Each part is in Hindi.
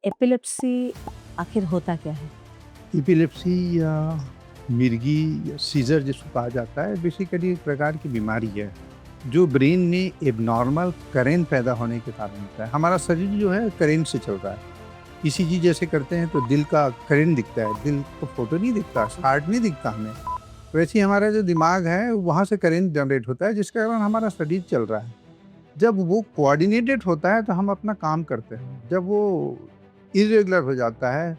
एपिलेप्सी आखिर होता क्या है? एपिलेप्सी या मिर्गी या सीज़र जिसको कहा जाता है बेसिकली एक प्रकार की बीमारी है जो ब्रेन में एबनॉर्मल करेंट पैदा होने के कारण होता है। हमारा शरीर जो है करेंट से चल रहा है। किसी चीज़ जैसे करते हैं तो दिल का करेंट दिखता है, दिल को फोटो नहीं दिखता, हार्ट नहीं दिखता हमें। वैसे ही हमारा जो दिमाग है वहाँ से करेंट जनरेट होता है जिसके कारण हमारा शरीर चल रहा है। जब वो कोऑर्डिनेटेड होता है तो हम अपना काम करते हैं। जब वो इर्रेगुलर हो जाता है,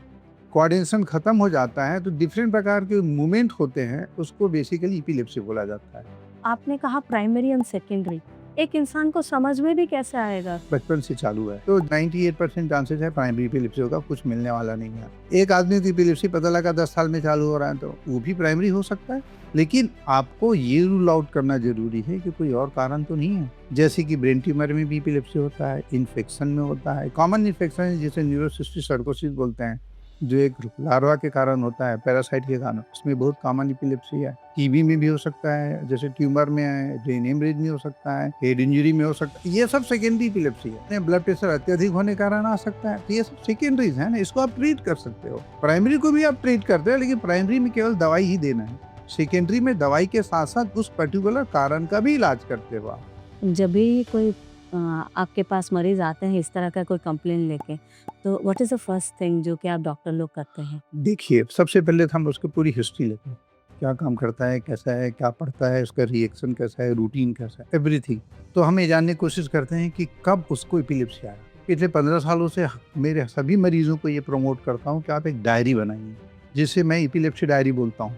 कोऑर्डिनेशन खत्म हो जाता है तो डिफरेंट प्रकार के मूवमेंट होते हैं, उसको बेसिकली एपिलेप्सी बोला जाता है। आपने कहा प्राइमरी एंड सेकेंडरी। एक इंसान को समझ में भी कैसे आएगा? बचपन से चालू है तो 98% चांसेस है प्राइमरी एपिलेप्सी होगा, कुछ मिलने वाला नहीं है। एक आदमी की एपिलेप्सी पता लगा 10 साल में चालू हो रहा है तो वो भी प्राइमरी हो सकता है। लेकिन आपको ये रूल आउट करना जरूरी है कि कोई और कारण तो नहीं है। जैसे कि ब्रेन ट्यूमर में भी एपिलेप्सी होता है, इन्फेक्शन में होता है, कॉमन इन्फेक्शन है जिसे न्यूरोसिस्टिक सर्कोसिस बोलते हैं, जो एक लार्वा के कारण होता है, पैरासाइट के कारण, उसमें बहुत कॉमन एपिलेप्सी है। टीबी में भी हो सकता है, जैसे ट्यूमर में है, ब्रेन हेमरेज में हो सकता है, हेड इंजरी में हो सकता है। ये सब सेकेंडरी एपिलेप्सी है। ब्लड प्रेशर अत्यधिक होने के कारण आ सकता है, तो ये सब सेकेंडरीज है ना, इसको आप ट्रीट कर सकते हो। प्राइमरी को भी आप ट्रीट करते हो, लेकिन प्राइमरी में केवल दवाई ही देना है। सेकेंडरी में दवाई के साथ साथ उस पर्टिकुलर कारण का भी इलाज करते हो आप। जब भी कोई आपके पास मरीज आते हैं इस तरह का कोई कंप्लेन लेके, तो what is the first thing जो कि आप डॉक्टर लोग करते हैं? देखिए, सबसे पहले तो हम उसकी पूरी हिस्ट्री लेते हैं। क्या काम करता है, कैसा है, क्या पढ़ता है, उसका रिएक्शन कैसा है, रूटीन कैसा है, एवरीथिंग। तो हम ये जानने की कोशिश करते हैं कि कब उसको एपिलेप्सी आया। पिछले 15 सालों से मेरे सभी मरीजों को ये प्रमोट करता हूँ कि आप एक डायरी बनाइए, जिसे मैं एपिलेप्सी डायरी बोलता हूँ।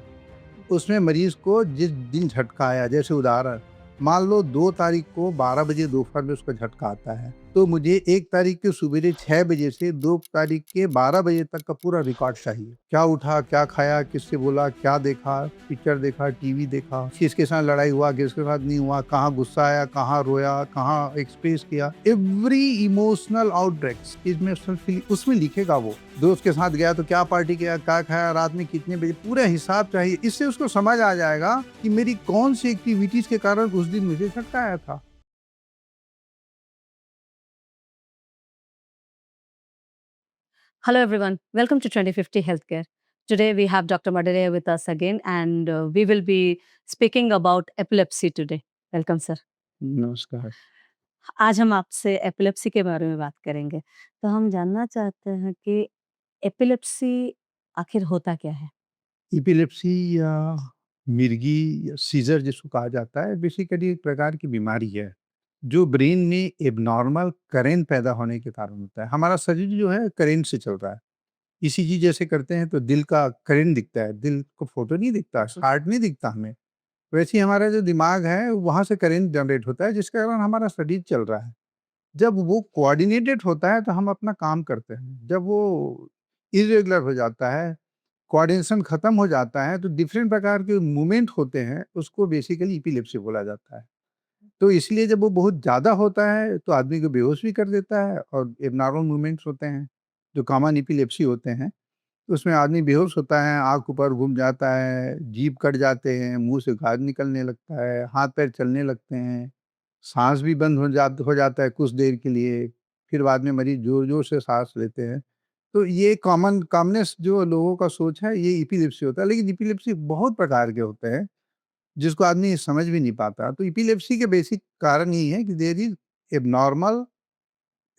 उसमें मरीज को जिस दिन झटका आया, जैसे उदाहरण मान लो 2 तारीख को 12 बजे दोपहर में उसका झटका आता है, तो मुझे 1 तारीख के सुबेरे 6 बजे से 2 तारीख के 12 बजे तक का पूरा रिकॉर्ड चाहिए। क्या उठा, क्या खाया, किससे बोला, क्या देखा, पिक्चर देखा, टीवी देखा, किसके साथ लड़ाई हुआ, किसके साथ नहीं हुआ, कहाँ गुस्सा आया, कहाँ रोया, कहाँ एक्सप्रेस किया, every emotional outbreaks, emotional feeling उसमें लिखेगा वो। दोस्त के साथ गया तो क्या पार्टी किया, क्या खाया, रात में कितने बजे, पूरा हिसाब चाहिए। इससे उसको समझ आ जाएगा कि मेरी कौन सी एक्टिविटीज के कारण उस दिन मुझे झटका आया था। Hello everyone, welcome to 2050 Healthcare. Today we have Dr. Madare with us again and we will be speaking about epilepsy today. Welcome sir. नमस्कार। आज हम आपसे एपिलेप्सी के बारे में बात करेंगे। तो हम जानना चाहते हैं कि एपिलेप्सी आखिर होता क्या है? एपिलेप्सी या मिर्गी या सीजर जिसको कहा जाता है बेसिकली एक प्रकार की बीमारी है जो ब्रेन में एबनॉर्मल करेंट पैदा होने के कारण होता है। हमारा शरीर जो है करेंट से चल रहा है। इसी चीज जैसे करते हैं तो दिल का करेंट दिखता है, दिल को फोटो नहीं दिखता, हार्ट नहीं दिखता हमें। वैसे ही हमारा जो दिमाग है वहां से करेंट जनरेट होता है जिसके कारण हमारा शरीर चल रहा है। जब वो कोऑर्डिनेटेड होता है तो हम अपना काम करते हैं। जब वो इरेगुलर हो जाता है, कोऑर्डिनेशन खत्म हो जाता है तो डिफरेंट प्रकार के मूवमेंट होते हैं, उसको बेसिकली एपिलेप्सी बोला जाता है। तो इसलिए जब वो बहुत ज़्यादा होता है तो आदमी को बेहोश भी कर देता है और एबनॉर्मल मूवमेंट्स होते हैं, जो कॉमन एपिलेप्सी होते हैं। तो उसमें आदमी बेहोश होता है, आँख ऊपर घूम जाता है, जीभ कट जाते हैं, मुँह से गाज निकलने लगता है, हाथ-पैर चलने लगते हैं, साँस भी बंद हो जाता है कुछ देर के लिए, फिर बाद में मरीज़ ज़ोर-ज़ोर से साँस लेते हैं। तो ये कॉमनेस जो लोगों का सोच है ये एपिलेप्सी होता है, लेकिन एपिलेप्सी बहुत प्रकार के होते हैं, जिसको आदमी समझ भी नहीं पाता। तो एपिलेप्सी के बेसिक कारण यही है कि there is abnormal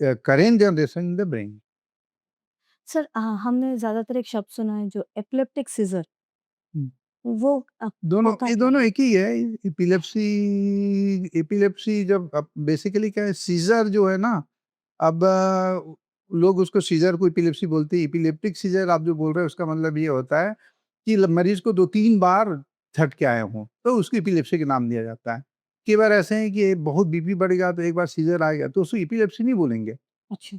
current generation in the brain. Sir हमने ज़्यादातर एक शब्द सुना है जो एपिलेप्टिक सीज़र, हुँ। वो होता ये क्या दोनों है? एक ही है। एपिलेप्सी एपिलेप्सी जब अब बेसिकली क्या है, सीज़र जो है ना, अब लोग उसको सीज़र को एपिलेप्सी बोलते हैं। एपिलेप्टिक सीज़र आप जो बोल रहे हो उसका मतलब ये होता है कि मरीज को 2-3 बार झटके आए हों, तो उसको एपिलेप्सी का नाम दिया जाता है। कई बार ऐसे हैं कि बहुत बीपी बढ़ गया तो एक बार सीज़र आ गया, तो उसको एपिलेप्सी नहीं बोलेंगे। अच्छा।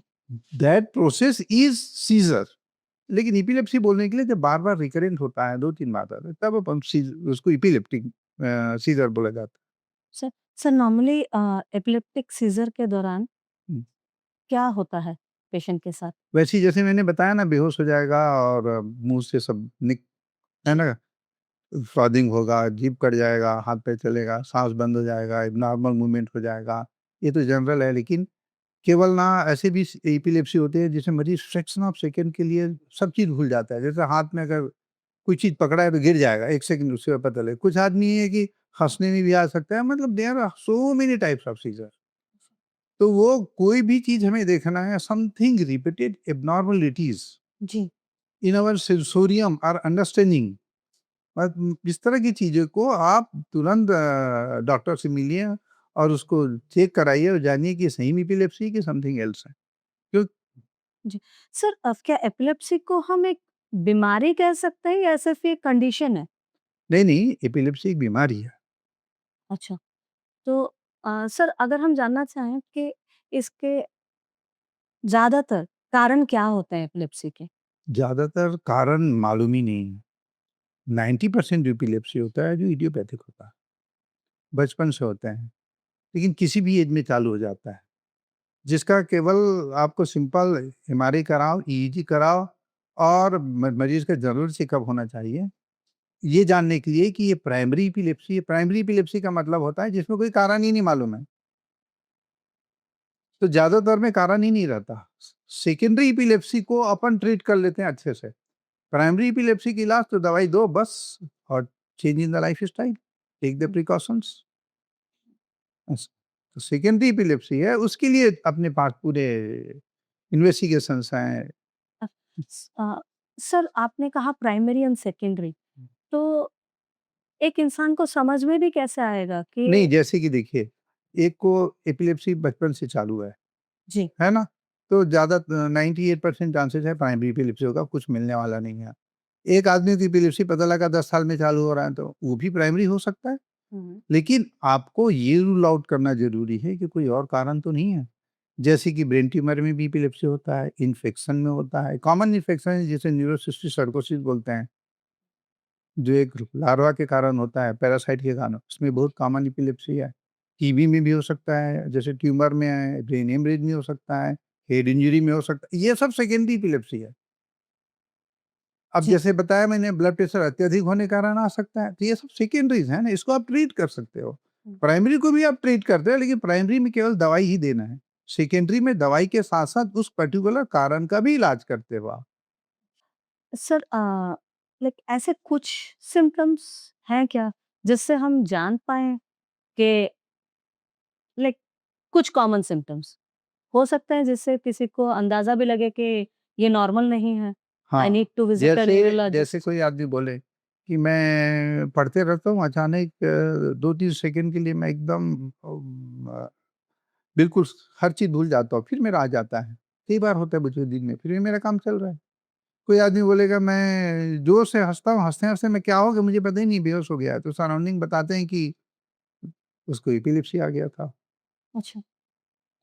That process is seizure. लेकिन एपिलेप्सी बोलने के लिए जब बार-बार रिकरेंट होता है, 2-3 बार आता है, तब अपन उसको एपिलेप्टिक सीज़र बोला जाता sir sir normally epileptic seizure के दौरान है। क्या होता है पेशेंट के साथ? वैसे ही जैसे मैंने बताया ना, बेहोश हो जाएगा और मुँह से सब है ना? फ्रॉथिंग होगा, जीभ कट जाएगा, हाथ-पैर चलेगा, साँस बंद हो जाएगा, एब्नॉर्मल मूवमेंट हो जाएगा। ये तो जनरल है, लेकिन केवल ना ऐसे भी एपिलेप्सी होते हैं जिसमें मरीज़ फ्रैक्शन ऑफ सेकंड के लिए सब चीज़ भूल जाता है। जैसे हाथ में अगर कोई चीज़ पकड़ा है तो गिर जाएगा, 1 सेकंड उसके बाद पता लगे। कुछ आदमी है कि हँसने में भी आ सकता है, मतलब there are so many types of seizure. तो वो कोई भी चीज़ हमें देखना है, समथिंग रिपीटेड एब्नॉर्मलिटीज़ जी। इन आवर सेंसोरियम और अंडरस्टैंडिंग, इस तरह की चीज़ों को आप तुरंत डॉक्टर से मिलिए और उसको चेक कराइए और जानिए कि सही में एपिलेप्सी है कि समथिंग एल्स है। क्यों जी। सर क्या एपिलेप्सी को हम एक बीमारी कह सकते हैं या सिर्फ़ एक कंडीशन है? नहीं, नहीं, एपिलेप्सी एक बीमारी है। अच्छा, तो सर अगर हम जानना चाहें कि इसके ज़्यादातर कारण क्या होते हैं एपिलेप्सी के? ज़्यादातर कारण मालूम ही नहीं है। 90% जो एपिलेप्सी होता है, जो इडियोपैथिक होता है, बचपन से होता है, लेकिन किसी भी एज में चालू हो जाता है। जिसका केवल आपको सिंपल एमआरआई कराओ, ईईजी कराओ और मरीज़ का ज़रूर चेकअप होना चाहिए। ये जानने के लिए कि ये प्राइमरी एपिलेप्सी है। प्राइमरी एपिलेप्सी का मतलब होता है जिसमें कोई कारण ही नहीं मालूम है। तो ज़्यादातर में कारण ही नहीं रहता। सेकेंडरी एपिलेप्सी को अपन ट्रीट कर लेते हैं अच्छे से। प्राइमरी एपिलेप्सी की इलाज तो दवाई दो बस और change in the lifestyle, take the hmm. Precautions. बस। तो सेकेंडरी एपिलेप्सी है, उसके लिए अपने पास पूरे इन्वेस्टिगेशंस हैं। अ, स अ, सर आपने कहा प्राइमरी एंड सेकेंडरी, तो एक इंसान को समझ में भी कैसे आएगा कि नहीं, जैसे कि देखिए, एक को एपिलेप्सी बचपन से चालू जी। है ना? तो ज़्यादा 98% चांसेस है प्राइमरी एपिलेप्सी होगा, कुछ मिलने वाला नहीं है। एक आदमी की एपिलेप्सी पता लगा 10 साल में चालू हो रहा है, तो वो भी प्राइमरी हो सकता है। हुँ। लेकिन आपको ये रूल आउट करना ज़रूरी है कि कोई और कारण तो नहीं है। जैसे कि ब्रेन ट्यूमर में भी एपिलेप्सी होता है, इन्फेक्शन में होता है, कॉमन इन्फेक्शन है जिसे न्यूरोसिस्टिक सर्कोसिस बोलते हैं, जो एक लार्वा के कारण होता है, पैरासाइट के कारण, उसमें बहुत कॉमन एपिलेप्सी है। टीबी में भी हो सकता है, जैसे ट्यूमर में है, ब्रेन हेमरेज में हो सकता है, हेड इंजरी में हो सकता है, ये सब सेकेंडरी एपिलेप्सी है। अब जी। जैसे बताया मैंने ब्लड प्रेशर अत्यधिक होने के कारण आ सकता है, तो ये सब सेकेंडरीज़ हैं ना, इसको आप ट्रीट कर सकते हो। हुँ। प्राइमरी को भी आप ट्रीट करते हो, लेकिन प्राइमरी में केवल दवाई ही देना है। सेकेंडरी में दवाई के साथ-साथ उस पर्टिकुलर कारण का भी इलाज करते हो आप। सर लाइक ऐसे कुछ सिम्पटम्स हैं क्या जिससे हम जान पाएँ कि लाइक कुछ कॉमन सिम्पटम्स हो सकते हैं जिससे किसी को अंदाज़ा भी लगे कि ये नॉर्मल नहीं है, आई हाँ, नीड टू विज़िट अ जैसे जैसे न्यूरोलॉजिस्ट? कोई आदमी बोले कि मैं पढ़ते रहता हूँ, अचानक 2-3 सेकंड के लिए मैं एकदम बिल्कुल हर चीज़ भूल जाता हूँ, फिर मेरा आ जाता है। कई बार होता है मुझे दिन में, फिर भी मेरा काम चल रहा है। कोई आदमी बोलेगा मैं ज़ोर से हँसता हूँ, हँसते-हँसते मैं क्या हो गया मुझे पता ही नहीं, बेहोश हो गया। तो सराउंडिंग बताते हैं कि उसको एपिलेप्सी आ गया था। अच्छा।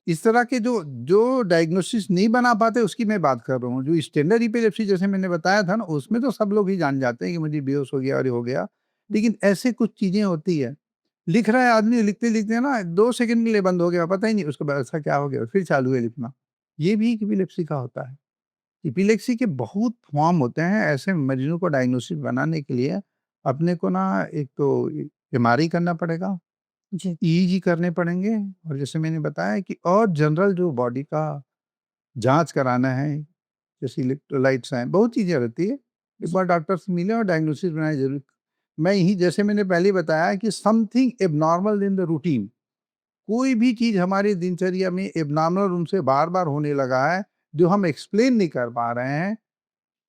इस तरह के जो जो डायग्नोसिस नहीं बना पाते उसकी मैं बात कर रहा हूँ। जो स्टैंडर्ड एपिलेप्सी जैसे मैंने बताया था ना, उसमें तो सब लोग ही जान जाते हैं कि मुझे बेहोश हो गया और ये हो गया। हुँ। लेकिन ऐसे कुछ चीज़ें होती है, लिख रहा है आदमी, लिखते-लिखते ना 2 सेकंड के लिए बंद हो गया, पता ही नहीं उसके बाद ऐसा क्या हो गया, फिर चालू है लिखना। ये भी एक एपिलेप्सी का होता है। एपिलेप्सी के बहुत फॉर्म होते हैं, ऐसे मरीज़ों को डायग्नोसिस बनाने के लिए अपने को ना एक तो एमआरआई करना पड़ेगा, जी। ईईजी करने पड़ेंगे और जैसे मैंने बताया कि और जनरल जो बॉडी का जाँच कराना है, जैसे इलेक्ट्रोलाइट्स हैं, बहुत चीज़ें रहती है। एक जी। बार डॉक्टर से मिलें और डायग्नोसिस बनाएँ ज़रूर। मैं यही जैसे मैंने पहले ही बताया कि something abnormal in the routine, कोई भी चीज़ हमारी दिनचर्या में एब्नॉर्मल उनसे बार-बार होने लगा है, जो हम एक्सप्लेन नहीं कर पा रहे हैं,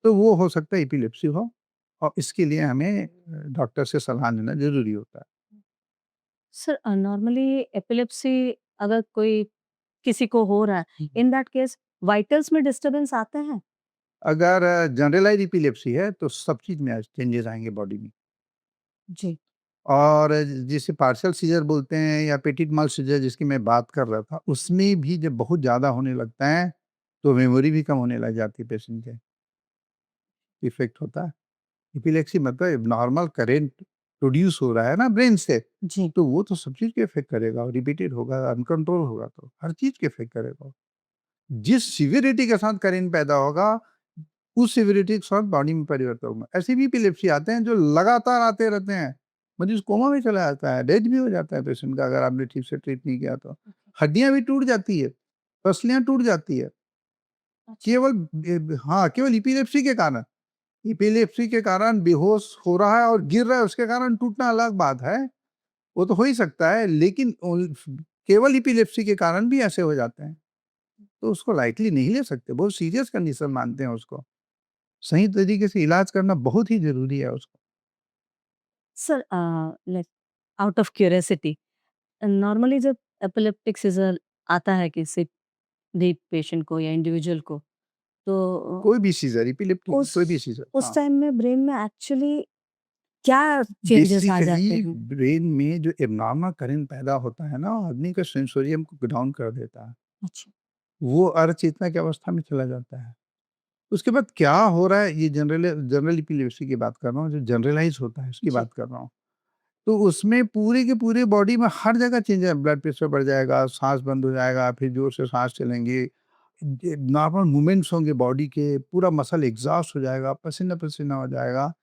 तो वो हो सकता है एपिलेप्सी हो और इसके लिए हमें डॉक्टर से सलाह लेना ज़रूरी होता है। सर नॉर्मली एपिलेप्सी अगर कोई किसी को हो रहा है, इन दैट केस वाइटल्स में डिस्टर्बेंस आते हैं? अगर जनरलाइज़ एपिलेप्सी है, तो सब चीज़ में चेंजेज़ आएँगे बॉडी में। जी। और जिसे पार्शियल सीज़र बोलते हैं या पेटिट माल सीज़र जिसकी मैं बात कर रहा था, उसमें भी जब बहुत ज़्यादा होने लगता है, तो मेमोरी भी कम होने लग जाती है पेशेंट के, इफ़ेक्ट होता है। एपिलेप्सी मतलब एब्नॉर्मल करंट प्रोड्यूस हो रहा है ना ब्रेन से, जी। तो वो तो सब चीज़ को इफ़ेक्ट करेगा और रिपीटेड होगा, अनकंट्रोल होगा तो हर चीज़ को इफ़ेक्ट करेगा। जिस सीवियरिटी के साथ करंट पैदा होगा, उस सीवियरिटी के साथ बॉडी में परिवर्तन होगा। ऐसे भी एपिलेप्सी आते हैं जो लगातार आते रहते हैं, मरीज़ कोमा में चला जाता है, डेथ भी हो जाता है पेशेंट का अगर आपने ठीक से ट्रीट नहीं किया तो। हड्डियाँ भी टूट जाती है। पसलियाँ टूट जाती है। अच्छा। केवल एपिलेप्सी के कारण। एपिलेप्सी के कारण बेहोश हो रहा है और गिर रहा है, उसके कारण टूटना अलग बात है। वो तो हो ही सकता है, लेकिन केवल एपिलेप्सी के कारण भी ऐसे हो जाते हैं। तो उसको लाइटली नहीं ले सकते, बहुत सीरियस कंडीशन मानते हैं उसको। सही तरीके से इलाज करना बहुत ही ज़रूरी है उसको। Sir like out of curiosity normally जब एपिलेप्टिक सीज़र आता है किसी भी पेशेंट को या इंडिविजुअल को, तो कोई भी सीज़र, एपिलेप्टिक उस कोई भी सीज़र, उस हाँ। टाइम में ब्रेन में एक्चुअली क्या चेंजेस आ जाते बेसिकली हैं? ब्रेन में जो एब्नॉर्मल करंट पैदा होता है ना, आदमी का सेंसोरियम को डाउन कर देता है। अच्छा, वो अचेतना की अवस्था में चला जाता है। उसके बाद क्या हो रहा है, ये जनरल एपिलेप्सी की बात कर रहा हूँ, जो जनरलाइज़ होता है उसकी जी, बात कर रहा हूँ। तो उसमें पूरे के पूरे बॉडी में हर जगह चेंज है, ब्लड प्रेशर बढ़ जाएगा, साँस बंद हो जाएगा, फिर ज़ोर से साँस चलेंगे, नॉर्मल मूवमेंट्स होंगे बॉडी के, पूरा मसल एग्ज़ॉस्ट हो जाएगा, पसीना-पसीना हो जाएगा,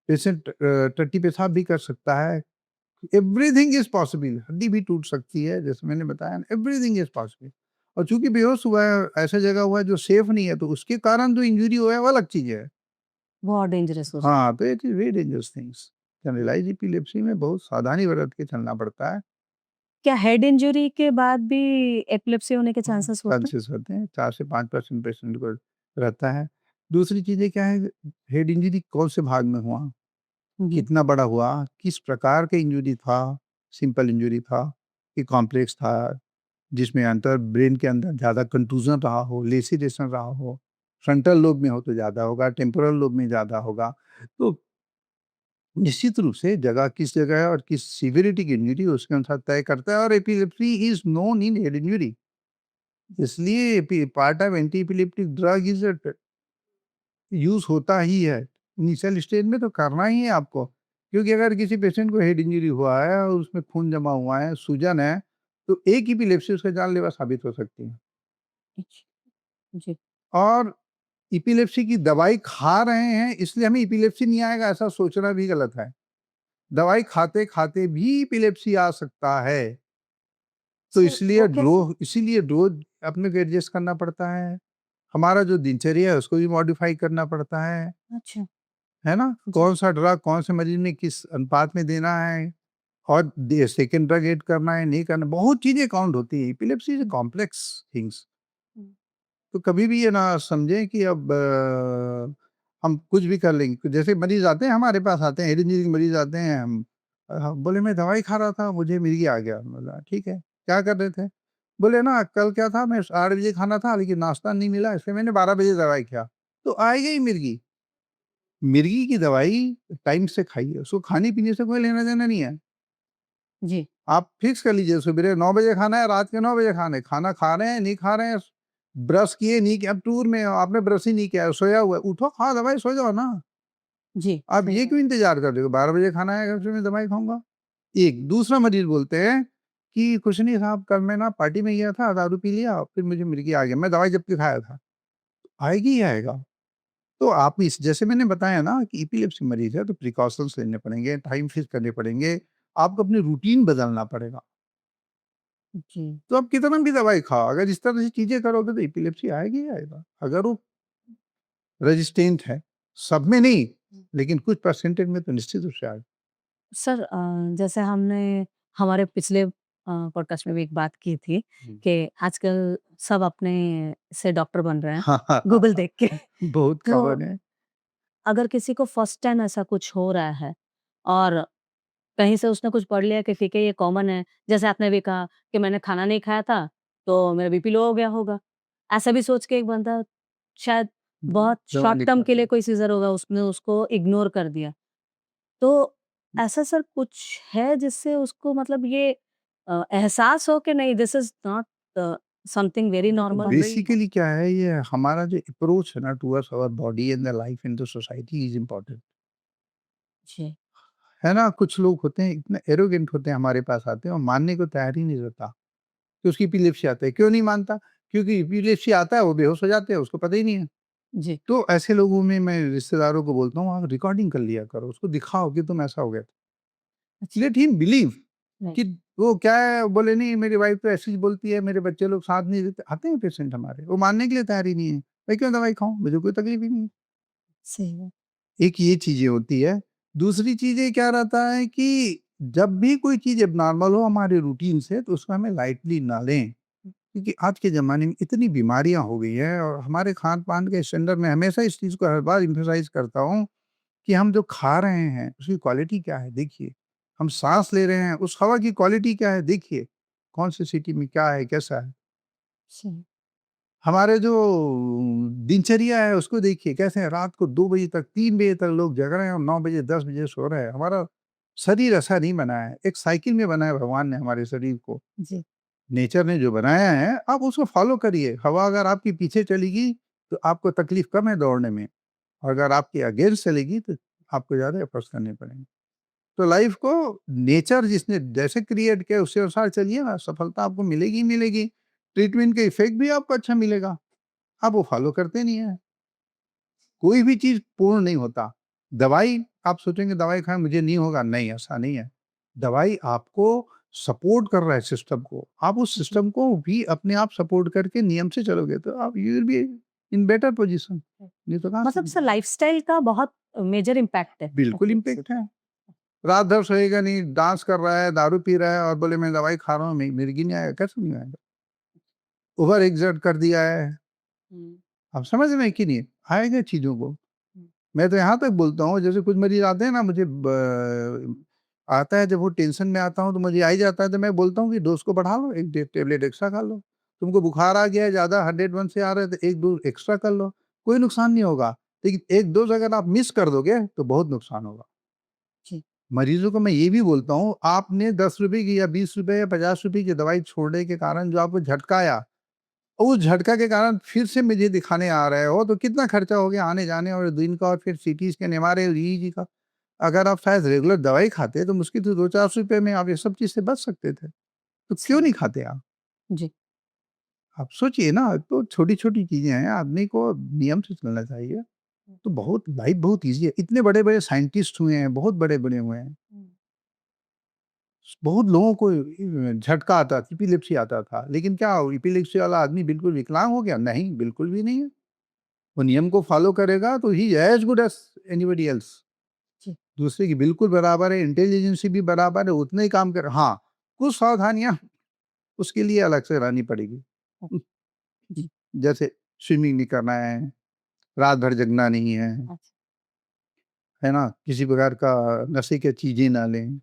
पेशेंट टट्टी पेशाब भी कर सकता है। एवरीथिंग इज़ पॉसिबल, हड्डी भी टूट सकती है, जैसे मैंने बताया ना, एवरीथिंग इज़ पॉसिबल। और चूँकि बेहोश हुआ है, ऐसा जगह हुआ है जो सेफ नहीं है, तो उसके कारण जो इंजरी हुआ है, वो अलग चीज़ है। बहुत डेंजरस हो जाता हाँ, है। तो it is very dangerous things. Generalised epilepsy में बहुत सावधानी बरत के चलना पड़ता है। क्या हेड इंजरी के बाद भी एपिलेप्सी होने के हाँ, चांसेस होते हैं? चांसेस होते हैं, 4 से 5% पेशेंट को रहता है। दूसरी चीज़ें क्या है, हेड इंजरी कौन से भाग में हुआ, जी, कितना बड़ा हुआ, किस प्रकार का इंजरी था, सिंपल इंजरी था कि कॉम्प्लेक्स था, जिसमें अंदर ब्रेन के अंदर ज़्यादा कंटूजन रहा हो, लेसिडेशन रहा हो, फ्रंटल लोब में हो तो ज़्यादा होगा, टेम्पोरल लोब में ज़्यादा होगा। तो निश्चित रूप से जगह किस जगह है और किस सीवियरिटी की इंजरी उसके अनुसार तय करता है, और epilepsy is known in head injury. इसलिए part of anti epileptic drug is use होता ही है। इनिशियल स्टेज में तो करना ही है आपको, क्योंकि अगर किसी पेशेंट को हेड इंजरी हुआ है और उसमें खून जमा हुआ है, सूजन है, तो एक एपिलेप्सी उसका जानलेवा साबित हो सकती है। अच्छा, जी, और एपिलेप्सी की दवाई खा रहे हैं इसलिए हमें एपिलेप्सी नहीं आएगा, ऐसा सोचना भी गलत है। दवाई खाते-खाते भी एपिलेप्सी आ सकता है। तो सर वो कैसे? इसीलिए डोज़ अपने को एडजस्ट करना पड़ता है। हमारा जो दिनचर्या है उसको भी मॉडिफ़ाई करना पड़ता अच्छा, है ना? जी, कौन-सा ड्रग कौन से मरीज़ में किस अनुपात में देना है, और सेकंड ड्रग ऐड करना है, नहीं करना, बहुत चीज़ें काउंट होती हैं। Epilepsy is a hmm, complex things. हुँ, तो कभी भी ये ना समझें कि अब हम कुछ भी कर लेंगे। जैसे मरीज़ आते हैं, हमारे पास आते हैं, हेड इंजरी के मरीज़ आते हैं, बोले मैं दवाई खा रहा था, मुझे मिर्गी आ गया। बोला ठीक है, क्या कर रहे थे? बोले ना कल क्या था, मैं 8 बजे खाना था लेकिन नाश्ता नहीं मिला, इसलिए मैंने 12 बजे दवाई खाया। तो आएगा ही मिर्गी। मिर्गी की दवाई टाइम से खाइए, उसको खाने-पीने से कोई लेना-देना नहीं है। जी, आप फिक्स कर लीजिए, सुबेरे 9 बजे खाना है, रात के 9 बजे खाना है। खाना खा रहे हैं, नहीं खा रहे हैं, ब्रश किए, नहीं किए, अब टूर में हो, आपने ब्रश ही नहीं किया है, सोया हुआ है, उठो, खाओ दवाई, सो जाओ ना। जी, आप सही ये बात। क्यों इंतज़ार कर रहे हो? 12 बजे खाना है, फिर मैं दवाई खाऊँगा। एक दूसरा मरीज़ बोलते हैं कि कुछ नहीं साहब, कल मैं ना पार्टी में गया था, दारू पी लिया, फिर मुझे मिर्गी आ गया, मैं दवाई जब के खाया था। आएगी ही आएगा। तो आप इस जैसे मैंने बताया ना कि एपिलेप्सी मरीज़ है तो प्रिकॉशंस लेने पड़ेंगे, टाइम फिक्स करने पड़ेंगे, आपको अपनी रूटीन बदलना पड़ेगा। जी, तो आप कितना भी दवाई खाओ, अगर इस तरह से चीज़ें करोगे तो एपिलेप्सी आएगा ही आएगा। अगर वो रेज़िस्टेंट है, सब में नहीं, हुँ। लेकिन कुछ परसेंटेज में तो निश्चित रूप से आएगा। सर जैसे हमने हमारे पिछले पॉडकास्ट में भी एक बात की थी हुँ। कि आजकल सब अपने से डॉक्टर बन रहे हैं, हाँ, हाँ, हाँ, गूगल हाँ। देख के। बहुत तो कॉमन है। अगर किसी को फर्स्ट टाइम ऐसा कुछ हो रहा है और कहीं से उसने कुछ पढ़ लिया कि ठीक है ये कॉमन है, जैसे आपने भी कहा कि मैंने खाना नहीं खाया था, तो मेरा बीपी लो हो गया होगा। ऐसा भी सोच के एक बंदा शायद बहुत दवा शॉर्ट टर्म लिखवा के लिए दिया। कोई सीज़र होगा, उसने उसको इग्नोर कर दिया। तो ऐसा सर कुछ है जिससे उसको मतलब ये एहसास हो कि नहीं this is not something very normal? Basically क्या है, ये हमारा जो अप्रोच है ना towards our body and the life in the society is important. जी, है ना? कुछ लोग होते हैं, इतने एरोगेंट होते हैं, हमारे पास आते हैं और मानने को तैयार ही नहीं रहता कि उसकी एपिलेप्सी आता है। क्यों नहीं मानता? क्योंकि एपिलेप्सी आता है, वो बेहोश हो जाते हैं, उसको पता ही नहीं है। जी, तो ऐसे लोगों में मैं रिश्तेदारों को बोलता हूँ, आप रिकॉर्डिंग कर लिया करो, उसको दिखाओ कि तुम ऐसा हो गया था। अच्छा, लेट हिम बिलीव। राइट। कि वो क्या है, बोले नहीं मेरी वाइफ तो ऐसे ही बोलती है, मेरे बच्चे लोग साथ नहीं देते। आते हैं पेशेंट हमारे, वो मानने के लिए तैयार ही नहीं है। मैं क्यों दवाई खाऊँ? मुझे कोई तकलीफ ही नहीं है। सही है। एक ये चीज़ें होती है। दूसरी चीज़ें क्या रहता है कि जब भी कोई चीज़ एब्नॉर्मल हो हमारे रूटीन से, तो उसको हमें लाइटली ना लें। क्योंकि आज के ज़माने में इतनी बीमारियाँ हो गई हैं, और हमारे खान-पान के स्टैंडर्ड में हमेशा इस चीज़ को हर बार एम्फसाइज़ करता हूँ कि हम जो खा रहे हैं, उसकी क्वालिटी क्या है देखिए। हम साँस ले रहे हैं, उस हवा की क्वालिटी क्या है देखिए। कौन-सी सिटी में क्या है, कैसा है। सही। हमारे जो दिनचर्या है उसको देखिए, कैसे हैं, रात को 2 बजे तक, 3 बजे तक लोग जग रहे हैं और 9 बजे, 10 बजे सो रहे हैं। हमारा शरीर ऐसा नहीं बना है। एक साइकिल में बनाया है भगवान ने हमारे शरीर को। जी। नेचर ने जो बनाया है, आप उसको फ़ॉलो करिए। हवा अगर आपके पीछे चलेगी, तो आपको तकलीफ़ कम है दौड़ने में, और अगर आपके अगेंस्ट चलेगी, तो आपको ज़्यादा एफ़र्ट्स करने पड़ेंगे। तो लाइफ़ को नेचर जिसने जैसे क्रिएट किया, उसी अनुसार चलिए ना, सफलता आपको मिलेगी ही मिलेगी। ट्रीटमेंट का इफ़ेक्ट भी आपको अच्छा मिलेगा। आप वो फ़ॉलो करते नहीं हैं। कोई भी चीज़ पूर्ण नहीं होता। दवाई, आप सोचेंगे दवाई खाएँ मुझे नहीं होगा, नहीं ऐसा नहीं है। दवाई आपको सपोर्ट कर रहा है सिस्टम को। आप उस जी। सिस्टम को भी अपने आप सपोर्ट करके नियम से चलोगे, तो आप you will be in better position. नहीं तो कहाँ से मतलब सर मिलेगा? लाइफ़स्टाइल का बहुत मेजर इम्पैक्ट है। बिल्कुल ओके। इम्पैक्ट है। रात भर सोएगा नहीं, डांस कर रहा है, दारू पी रहा है और बोले मैं दवाई खा रहा हूँ, मिर्गी नहीं आएगा, कैसे नहीं आएगा? ओवर एक्सर्ट कर दिया है। हुँ, आप समझ रहे हैं कि नहीं? आएगा चीज़ों को। हुँ। मैं तो यहाँ तक बोलता हूँ, जैसे कुछ मरीज़ आते हैं ना, मुझे ब आता है, जब वो टेंशन में आता हूँ तो मुझे आ ही जाता है, तो मैं बोलता हूँ कि डोज़ को बढ़ा लो, 1 टेबलेट एक्स्ट्रा खा लो। तुमको बुखार आ गया है ज़्यादा, 101 से आ रहा है, तो 1 डोज़ एक्स्ट्रा कर लो, कोई नुकसान नहीं होगा। लेकिन 1 डोज़ अगर आप मिस कर दोगे तो बहुत नुकसान होगा। जी। मरीज़ों को मैं ये भी बोलता हूँ, आपने ₹10 की या ₹20 या ₹50 की दवाई छोड़ने के कारण जो आपको झटका आया, उस झटका के कारण फिर से मुझे दिखाने आ रहे हो, तो कितना खर्चा हो गया आने-जाने और दिन का, और फिर सीटी स्कैन, एमआरआई और ईईजी का। अगर आप शायद रेगुलर दवाई खाते तो मुश्किल से 2-400 रुपए में आप ये सब चीज़ से बच सकते थे। तो क्यों सही। नहीं खाते आप? जी। आप सोचिए ना, तो छोटी-छोटी चीज़ें हैं, आदमी को नियम से चलना चाहिए। हुँ, तो बहुत लाइफ़ बहुत ईज़ी है। इतने बड़े-बड़े साइंटिस्ट हुए हैं, बहुत बड़े-बड़े हुए हैं। हुँ। बहुत लोगों को झटका आता, एपिलेप्सी आता था, लेकिन क्या एपिलेप्सी वाला आदमी बिल्कुल विकलांग हो गया? नहीं, बिल्कुल भी नहीं है। वो नियम को फ़ॉलो करेगा तो he is as good as anybody else. जी। दूसरे की बिल्कुल बराबर है, इंटेलिजेंसी भी बराबर है, उतना ही काम कर, हाँ, कुछ सावधानियाँ उसके लिए अलग से रहनी पड़ेगी। ओके। हुँ, जी। जैसे स्विमिंग नहीं करना है, रात भर जगना नहीं अच्छा। है ना? किसी प्रकार का नशे की चीज़ें ना लें,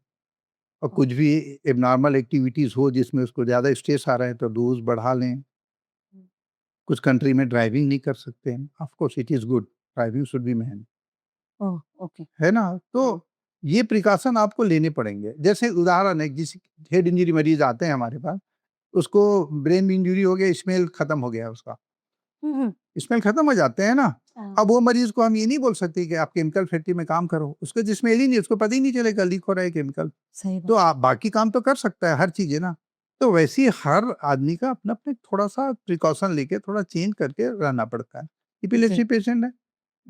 और ओके। कुछ भी एब्नॉर्मल एक्टिविटीज़ हो जिसमें उसको ज़्यादा स्ट्रेस आ रहा है, तो डोज़ बढ़ा लें। हुँ। कुछ कंट्री में ड्राइविंग नहीं कर सकते हैं। Of course it is good, driving should be man, oh! Okay. है ना? हाँ। तो ये प्रिकॉशन आपको लेने पड़ेंगे। जैसे उदाहरण है, किसी हेड इंजरी मरीज़ आते हैं हमारे पास, उसको ब्रेन इंजरी हो गया, स्मेल खत्म हो गया उसका। हुँ, हुँ। स्मेल खत्म हो जाते हैं ना? हाँ। अब वो मरीज़ को हम ये नहीं बोल सकते कि आप केमिकल फैक्ट्री में काम करो। उसको तो स्मेल ही नहीं, उसको पता ही नहीं चलेगा लीक हो रहा है केमिकल। सही तो बात। आप बाकी काम तो कर सकता है, हर चीज़ है ना? तो वैसे ही हर आदमी का अपना-अपना थोड़ा-सा प्रिकॉशन लेके थोड़ा चेंज करके रहना पड़ता है। जी। एपिलेप्सी पेशेंट है,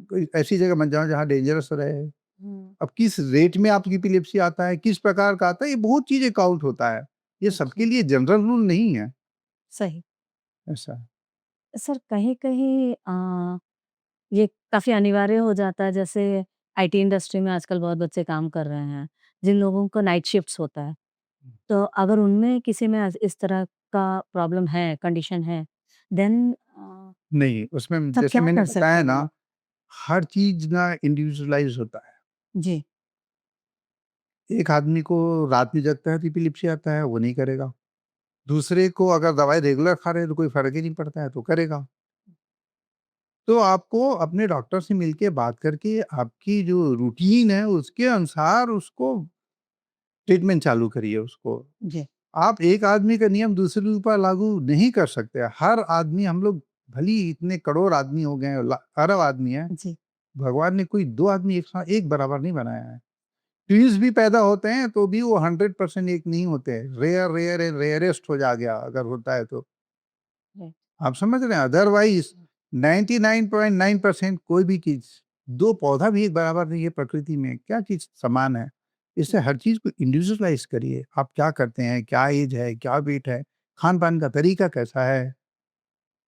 कोई ऐसी जगह मत जाओ जहाँ डेंजरस रहे। हुँ। अब किस रेट में आपकी एपिलेप्सी आता है, किस प्रकार का आता है, ये बहुत चीज़ें काउंट होता है। ये ओके। सबके लिए जनरल रूल नहीं है, सही। ऐसा है। सर कहीं-कहीं ये काफ़ी अनिवार्य हो जाता है जैसे आईटी इंडस्ट्री में आजकल बहुत बच्चे काम कर रहे हैं, जिन लोगों को नाइट शिफ्ट्स होता है। तो अगर उनमें किसी में इस तरह का प्रॉब्लम है, कंडीशन है, देन नहीं, उसमें तब जैसे क्या मैंने कर बताया सकते हैं? ना, हर चीज़ ना इंडिविजुअलाइज़ होता है। जी। एक आदमी को रात में जगता है तो एपिलेप्सी आता है, वो नहीं करेगा। दूसरे को अगर दवाई रेगुलर खा रहे हैं तो कोई फ़र्क ही नहीं पड़ता है, तो करेगा। तो आपको अपने डॉक्टर से मिलके बात करके आपकी जो रूटीन है उसके अनुसार उसको ट्रीटमेंट चालू करिए उसको। जी। आप एक आदमी का नियम दूसरे के ऊपर लागू नहीं कर सकते। हर आदमी, हम लोग भले ही इतने करोड़ आदमी हो गए हैं, अरब आदमी हैं, जी। भगवान ने कोई 2 आदमी एक साथ एक बराबर नहीं बनाया है। ट्विन्स भी पैदा होते हैं तो भी वो 100% एक नहीं होते हैं। रेयर, रेयर एंड रेयरेस्ट हो जा गया अगर होता है तो। राइट। आप समझ रहे हैं? अदरवाइज़ 99.9% कोई भी चीज़, 2 पौधा भी एक बराबर नहीं है प्रकृति में, क्या चीज़ समान है? इससे हर चीज़ को इंडिविजुअलाइज़ करिए। आप क्या करते हैं, क्या ऐज है, क्या वेट है, खान-पान का तरीका कैसा है,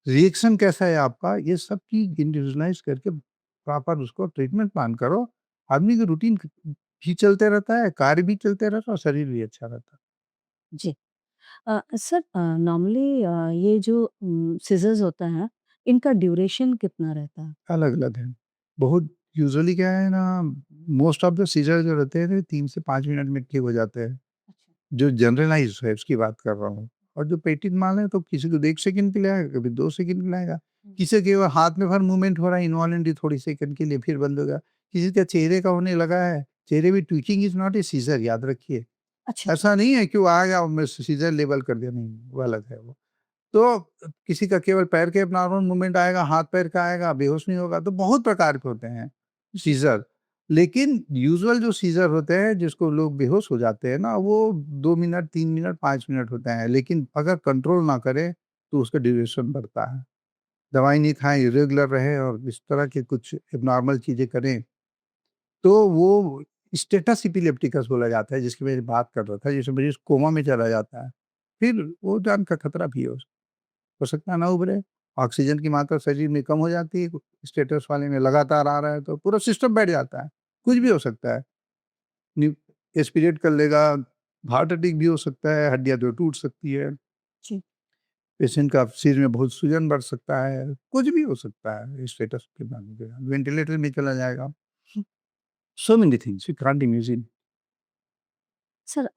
रिएक्शन कैसा है आपका, ये सब चीज़ इंडिविजुअलाइज़ करके प्रॉपर उसको ट्रीटमेंट प्लान करो। आदमी की रूटीन भी चलते रहता है, कार्य भी चलते रहता है और शरीर भी अच्छा रहता है। जी। सर नॉर्मली ये जो सीज़र्स होता है, इनका ड्यूरेशन कितना रहता है? अलग-अलग है। बहुत यूजुअली क्या है ना, मोस्ट ऑफ द सीज़र जो रहते हैं 3 से 5 मिनट में ठीक हो जाते हैं। अच्छा। जो जनरलाइज़्ड है उसकी बात कर रहा हूँ। और जो पेटेंट माल है तो किसी को 1 सेकंड के लिए आएगा, कभी 2 सेकंड के लिए आएगा। हुँ। किसी के केवल हाथ में भर मूवमेंट हो रहा है इनवॉलंटरी थोड़ी सेकंड के लिए फिर बंद हो गया। किसी का चेहरे का होने लगा है। चेहरे में twitching is not a seizure, याद रखिए। अच्छा, ऐसा नहीं है कि वो आएगा और मैं सीज़र लेबल कर दिया, नहीं, वो अलग है वो। तो किसी का केवल पैर के नॉर्मल मूवमेंट आएगा, हाथ-पैर का आएगा, बेहोश नहीं होगा, तो बहुत प्रकार के होते हैं जी। सीज़र। लेकिन यूजुअल जो सीज़र होते हैं, जिसको लोग बेहोश हो जाते हैं ना, वो 2 मिनट, 3 मिनट, 5 मिनट होते हैं। लेकिन अगर कंट्रोल ना करें, तो उसका ड्यूरेशन बढ़ता है। दवाई नहीं खाएँ, इर्रेगुलर रहें और इस तरह के कुछ एब्नॉर्मल चीज़ें करें, तो वो स्टेटस इपिलेप्टिकस बोला जाता है, जिसकी मैं बात कर रहा था, जिसमें मरीज़ कोमा में चला जाता है। फिर वो जान का खतरा भी है हो सकता है ना उभरे, ऑक्सीजन की मात्रा शरीर में कम हो जाती है, स्टेटस वाले में लगातार आ रहा है तो पूरा सिस्टम बैठ जाता है, कुछ भी हो सकता है। न्यू एस्पिरेट कर लेगा, हार्ट अटैक भी हो सकता है, हड्डियाँ तो टूट सकती है, जी। पेशेंट का शरीर में बहुत सूजन बढ़ सकता है, कुछ भी हो सकता है स्टेटस के बाद वेंटिलेटर में चला जाएगा। So many things you can't imagine. Sir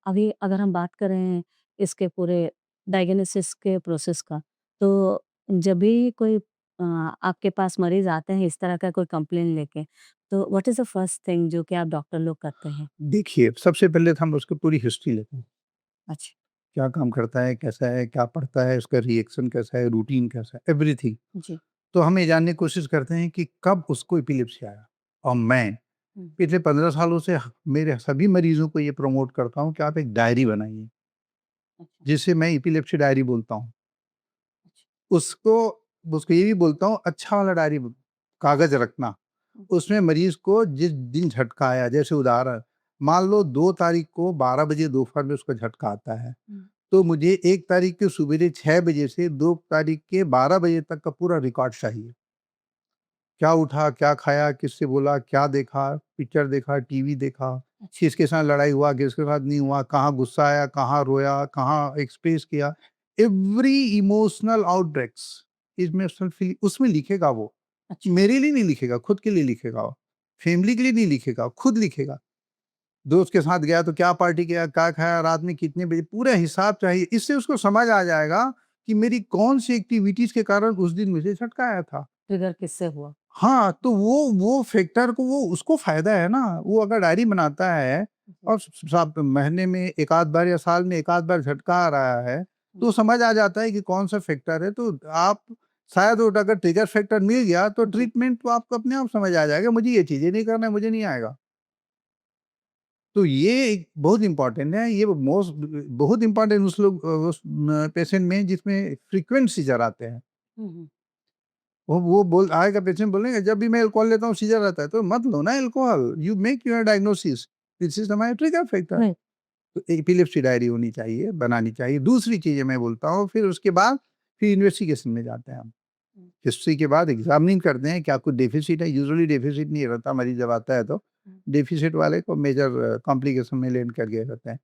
अभी अगर हम बात करें इसके पूरे डायग्नोसिस के प्रोसेस का, तो जब भी कोई आपके पास मरीज़ आते हैं इस तरह का कोई कंप्लेंट लेके, तो what is the first thing जो कि आप डॉक्टर लोग करते हैं? देखिए, सबसे पहले तो हम उसकी पूरी हिस्ट्री लेते हैं। अच्छा। क्या काम करता है, कैसा है, क्या पढ़ता है, उसका रिएक्शन कैसा है, रूटीन कैसा है, एवरीथिंग। जी। तो हम ये जानने की कोशिश करते हैं कि कब उसको एपिलेप्सी आया। और मैं हुँ। पिछले 15 सालों से मेरे सभी मरीज़ों को ये प्रमोट करता हूँ कि आप एक डायरी बनाइए, अच्छा, जिसे मैं एपिलेप्सी डायरी बोलता हूँ। अच्छा। उसको उसको ये भी बोलता हूँ अच्छा वाला डायरी कागज़ रखना। हुँ, उसमें मरीज़ को जिस दिन झटका आया, जैसे उदाहरण, मान लो 2 तारीख को 12 बजे दोपहर में उसको झटका आता है। हुँ। तो मुझे 1 तारीख के सुबेरे 6 बजे से 2 तारीख के 12 बजे तक का पूरा रिकॉर्ड चाहिए। क्या उठा, क्या खाया, किससे बोला, क्या देखा, पिक्चर देखा, टीवी देखा, अच्छा। किसके साथ लड़ाई हुआ, किसके साथ नहीं हुआ, कहाँ गुस्सा आया, कहाँ रोया, कहाँ एक्सप्रेस किया। Every emotional outbreaks emotional feel उसमें लिखेगा वो। अच्छा। मेरे लिए नहीं लिखेगा, खुद के लिए लिखेगा वो। फैमिली के लिए नहीं लिखेगा, खुद लिखेगा। दोस्त के साथ गया तो क्या पार्टी किया, क्या खाया, रात में कितने बजे, पूरा हिसाब चाहिए। इससे उसको समझ आ जाएगा कि मेरी कौन-सी एक्टिविटीज़ के कारण उस दिन मुझे झटका आया था। ट्रिगर किससे हुआ? हाँ, तो वो फैक्टर को वो उसको फ़ायदा है ना, वो अगर डायरी बनाता है जी। और स साब महीने में 1 आध बार या साल में 1 आध बार झटका आ रहा है, हुँ, तो समझ आ जाता है कि कौन-सा फैक्टर है, तो आप शायद वो अगर ट्रिगर फैक्टर मिल गया, तो जी। ट्रीटमेंट तो आपको अपने आप समझ आ जाएगा, मुझे ये चीज़ें नहीं करना है, मुझे नहीं आएगा। तो ये एक बहुत इम्पोर्टेंट है, ये बहुत इम्पोर्टेंट उस पेशेंट में जिसमें फ्रीक्वेंट सीज़र आते हैं। हुँ, हुँ। वो बोल आएगा पेशेंट बोलेगा जब भी मैं अल्कोहल लेता हूँ सीज़र आता है, तो मत लो ना alcohol, you make your diagnosis, this is my trigger factor. Right. तो एपिलेप्सी डायरी होनी चाहिए, बनानी चाहिए। दूसरी चीज़ें मैं बोलता हूँ, फिर उसके बाद फिर इन्वेस्टिगेशन में जाते हैं हम। हुँ, हिस्ट्री के बाद एग्ज़ामिनिंग करते हैं, क्या कुछ डेफ़िसिट है, यूजुअली डेफ़िसिट नहीं रहता, मरीज़ जब आता है तो। हुँ। डेफ़िसिट वाले को मेजर कॉम्प्लिकेशन में लैंड कर गए रहते हैं।